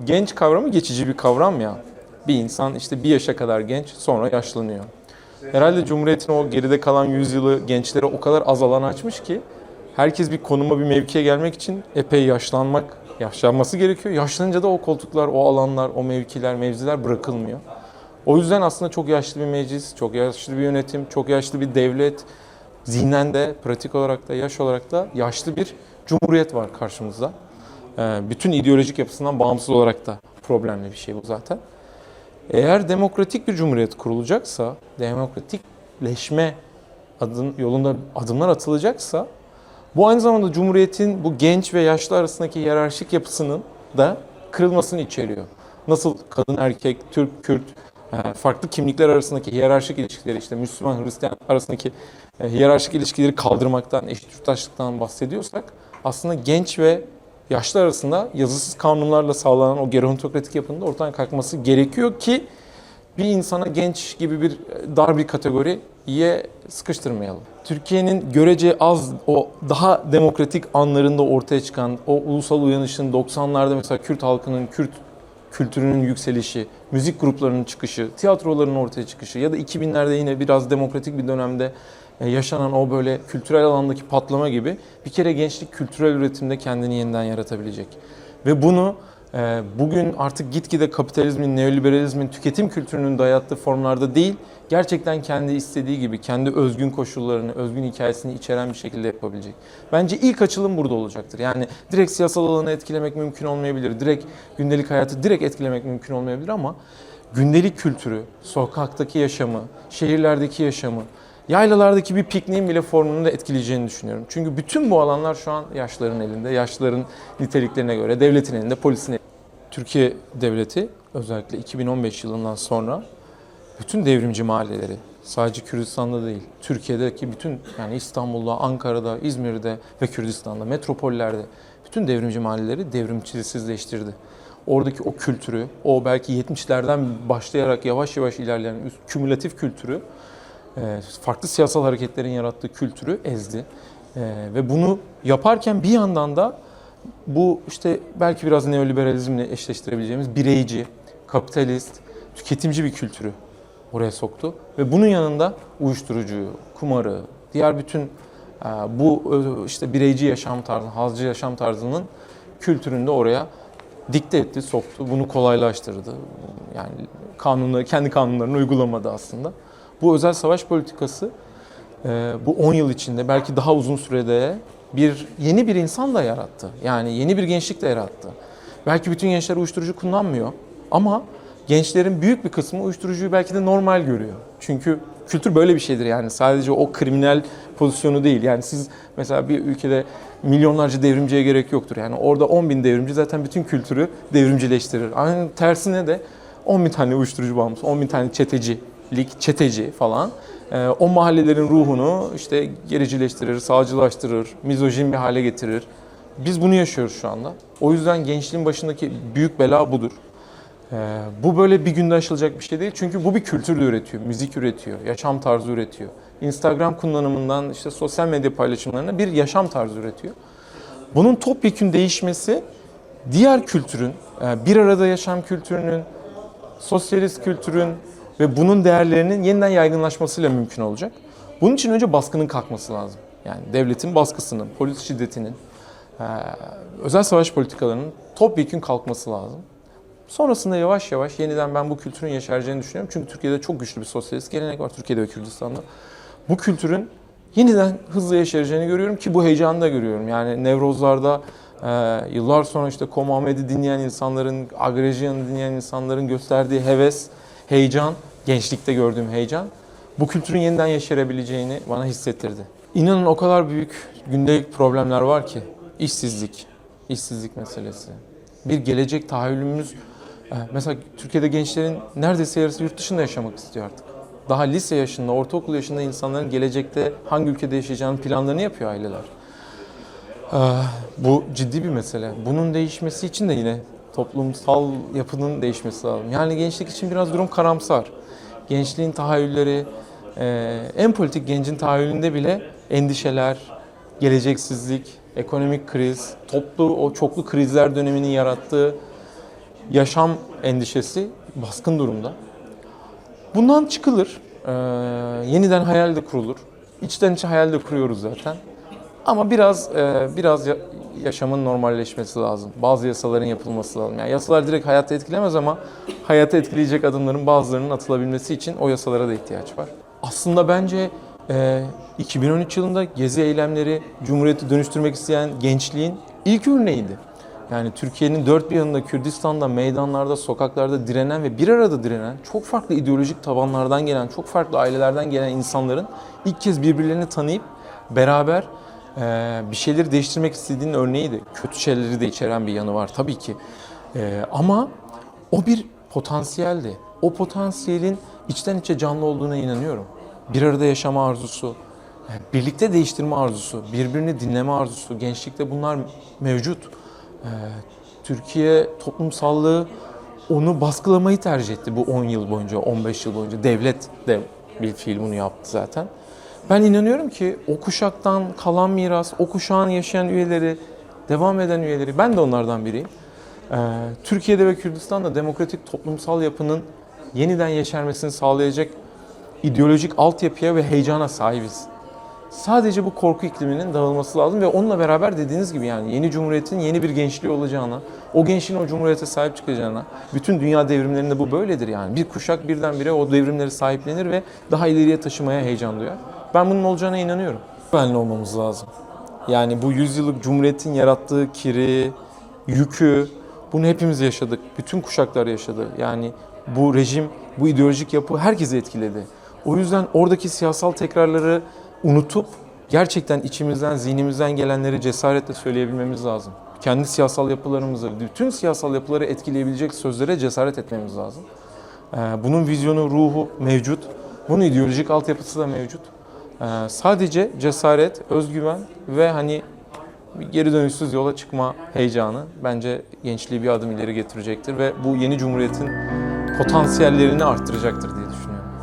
Genç kavramı geçici bir kavram ya. Bir insan işte bir yaşa kadar genç, sonra yaşlanıyor. Herhalde Cumhuriyet'in o geride kalan yüzyılı gençlere o kadar az alan açmış ki herkes bir konuma, bir mevkiye gelmek için epey yaşlanması gerekiyor. Yaşlanınca da o koltuklar, o alanlar, o mevkiler, mevziler bırakılmıyor. O yüzden aslında çok yaşlı bir meclis, çok yaşlı bir yönetim, çok yaşlı bir devlet, zihnen de, pratik olarak da, yaş olarak da yaşlı bir cumhuriyet var karşımızda. Bütün ideolojik yapısından bağımsız olarak da problemli bir şey bu zaten. Eğer demokratik bir cumhuriyet kurulacaksa, demokratikleşme yolunda adımlar atılacaksa, bu aynı zamanda cumhuriyetin bu genç ve yaşlı arasındaki hiyerarşik yapısının da kırılmasını içeriyor. Nasıl kadın, erkek, Türk, Kürt, farklı kimlikler arasındaki hiyerarşik ilişkileri, işte Müslüman, Hristiyan arasındaki hiyerarşik ilişkileri kaldırmaktan, eşit yurttaşlıktan bahsediyorsak, aslında genç ve yaşlı arasında yazısız kanunlarla sağlanan o gerontokratik yapının da ortadan kalkması gerekiyor ki bir insana genç gibi bir dar bir kategoriye sıkıştırmayalım. Türkiye'nin görece az o daha demokratik anlarında ortaya çıkan o ulusal uyanışın 90'larda mesela Kürt halkının, Kürt kültürünün yükselişi, müzik gruplarının çıkışı, tiyatroların ortaya çıkışı ya da 2000'lerde yine biraz demokratik bir dönemde yaşanan o böyle kültürel alandaki patlama gibi bir kere gençlik kültürel üretimde kendini yeniden yaratabilecek. Ve bunu bugün artık gitgide kapitalizmin, neoliberalizmin, tüketim kültürünün dayattığı formlarda değil, gerçekten kendi istediği gibi, kendi özgün koşullarını, özgün hikayesini içeren bir şekilde yapabilecek. Bence ilk açılım burada olacaktır. Yani direkt siyasal alanı etkilemek mümkün olmayabilir, direkt gündelik hayatı direkt etkilemek mümkün olmayabilir ama gündelik kültürü, sokaktaki yaşamı, şehirlerdeki yaşamı, yaylalardaki bir pikniğin bile formunu da etkileyeceğini düşünüyorum. Çünkü bütün bu alanlar şu an yaşlıların elinde, yaşlıların niteliklerine göre, devletin elinde, polisin elinde. Türkiye Devleti özellikle 2015 yılından sonra bütün devrimci mahalleleri, sadece Kürdistan'da değil, Türkiye'deki bütün yani İstanbul'da, Ankara'da, İzmir'de ve Kürdistan'da, metropollerde bütün devrimci mahalleleri devrimcisizleştirdi. Oradaki o kültürü, o belki 70'lerden başlayarak yavaş yavaş ilerleyen kümülatif kültürü, farklı siyasal hareketlerin yarattığı kültürü ezdi. Ve bunu yaparken bir yandan da bu işte belki biraz neoliberalizmle eşleştirebileceğimiz bireyci, kapitalist, tüketimci bir kültürü oraya soktu. Ve bunun yanında uyuşturucuyu, kumarı, diğer bütün bu işte bireyci yaşam tarzı, hazcı yaşam tarzının kültürünü de oraya dikte etti, soktu. Bunu kolaylaştırdı. Yani kendi kanunlarını uygulamadı aslında. Bu özel savaş politikası bu 10 yıl içinde belki daha uzun sürede yeni bir insan da yarattı. Yani yeni bir gençlik de yarattı. Belki bütün gençler uyuşturucu kullanmıyor ama gençlerin büyük bir kısmı uyuşturucuyu belki de normal görüyor. Çünkü kültür böyle bir şeydir yani sadece o kriminal pozisyonu değil. Yani siz mesela bir ülkede milyonlarca devrimciye gerek yoktur. Yani orada 10 bin devrimci zaten bütün kültürü devrimcileştirir. Aynı tersine de 10 bin tane uyuşturucu bağımlısı, 10 bin tane çeteci falan o mahallelerin ruhunu işte gericileştirir, sağcılaştırır, mizojin bir hale getirir. Biz bunu yaşıyoruz şu anda. O yüzden gençliğin başındaki büyük bela budur. Bu böyle bir günde aşılacak bir şey değil. Çünkü bu bir kültür de üretiyor, müzik üretiyor, yaşam tarzı üretiyor. Instagram kullanımından işte sosyal medya paylaşımlarına bir yaşam tarzı üretiyor. Bunun topyekün değişmesi diğer kültürün, bir arada yaşam kültürünün, sosyalist kültürün ve bunun değerlerinin yeniden yaygınlaşmasıyla mümkün olacak. Bunun için önce baskının kalkması lazım. Yani devletin baskısının, polis şiddetinin, özel savaş politikalarının topyekün kalkması lazım. Sonrasında yavaş yavaş yeniden ben bu kültürün yeşereceğini düşünüyorum. Çünkü Türkiye'de çok güçlü bir sosyalist gelenek var, Türkiye'de ve Kürdistan'da. Bu kültürün yeniden hızla yeşereceğini görüyorum ki bu heyecanı da görüyorum. Yani Nevrozlar'da yıllar sonra işte Komahmed'i dinleyen insanların, Agrejyan'ı dinleyen insanların gösterdiği heves, heyecan, gençlikte gördüğüm heyecan, bu kültürün yeniden yeşerebileceğini bana hissettirdi. İnanın o kadar büyük gündelik problemler var ki, işsizlik meselesi, bir gelecek tahayyülümüz, mesela Türkiye'de gençlerin neredeyse yarısı yurt dışında yaşamak istiyor artık. Daha lise yaşında, ortaokul yaşında insanların gelecekte hangi ülkede yaşayacağının planlarını yapıyor aileler. Bu ciddi bir mesele. Bunun değişmesi için de yine toplumsal yapının değişmesi lazım. Yani gençlik için biraz durum karamsar. Gençliğin tahayyülleri, en politik gencin tahayyülünde bile endişeler, geleceksizlik, ekonomik kriz, o çoklu krizler döneminin yarattığı yaşam endişesi baskın durumda. Bundan çıkılır, yeniden hayal de kurulur. İçten içe hayal de kuruyoruz zaten. Ama biraz yaşamın normalleşmesi lazım. Bazı yasaların yapılması lazım. Yani yasalar direkt hayatı etkilemez ama hayatı etkileyecek adımların bazılarının atılabilmesi için o yasalara da ihtiyaç var. Aslında bence 2013 yılında Gezi eylemleri Cumhuriyeti dönüştürmek isteyen gençliğin ilk örneğiydi. Yani Türkiye'nin dört bir yanında Kürdistan'da, meydanlarda, sokaklarda direnen ve bir arada direnen, çok farklı ideolojik tabanlardan gelen, çok farklı ailelerden gelen insanların ilk kez birbirlerini tanıyıp beraber bir şeyleri değiştirmek istediğinin örneğiydi. Kötü şeyleri de içeren bir yanı var tabii ki. Ama o bir potansiyeldi. O potansiyelin içten içe canlı olduğuna inanıyorum. Bir arada yaşama arzusu, birlikte değiştirme arzusu, birbirini dinleme arzusu, gençlikte bunlar mevcut. Türkiye toplumsallığı onu baskılamayı tercih etti bu 10 yıl boyunca, 15 yıl boyunca. Devlet de bir fiil bunu yaptı zaten. Ben inanıyorum ki o kuşaktan kalan miras, o kuşağın yaşayan üyeleri, devam eden üyeleri, ben de onlardan biriyim. Türkiye'de ve Kürdistan'da demokratik toplumsal yapının yeniden yeşermesini sağlayacak ideolojik altyapıya ve heyecana sahibiz. Sadece bu korku ikliminin dağılması lazım ve onunla beraber dediğiniz gibi yani yeni cumhuriyetin yeni bir gençliği olacağına, o gençliğin o cumhuriyete sahip çıkacağına, bütün dünya devrimlerinde bu böyledir yani. Bir kuşak birdenbire o devrimleri sahiplenir ve daha ileriye taşımaya heyecan duyar. Ben bunun olacağına inanıyorum. Güvenli olmamız lazım. Yani bu yüzyıllık cumhuriyetin yarattığı kiri, yükü, bunu hepimiz yaşadık. Bütün kuşaklar yaşadı. Yani bu rejim, bu ideolojik yapı herkesi etkiledi. O yüzden oradaki siyasal tekrarları unutup gerçekten içimizden, zihnimizden gelenleri cesaretle söyleyebilmemiz lazım. Kendi siyasal yapılarımızı, bütün siyasal yapıları etkileyebilecek sözlere cesaret etmemiz lazım. Bunun vizyonu, ruhu mevcut. Bunun ideolojik altyapısı da mevcut. Sadece cesaret, özgüven ve hani geri dönüşsüz yola çıkma heyecanı bence gençliği bir adım ileri getirecektir ve bu yeni cumhuriyetin potansiyellerini arttıracaktır.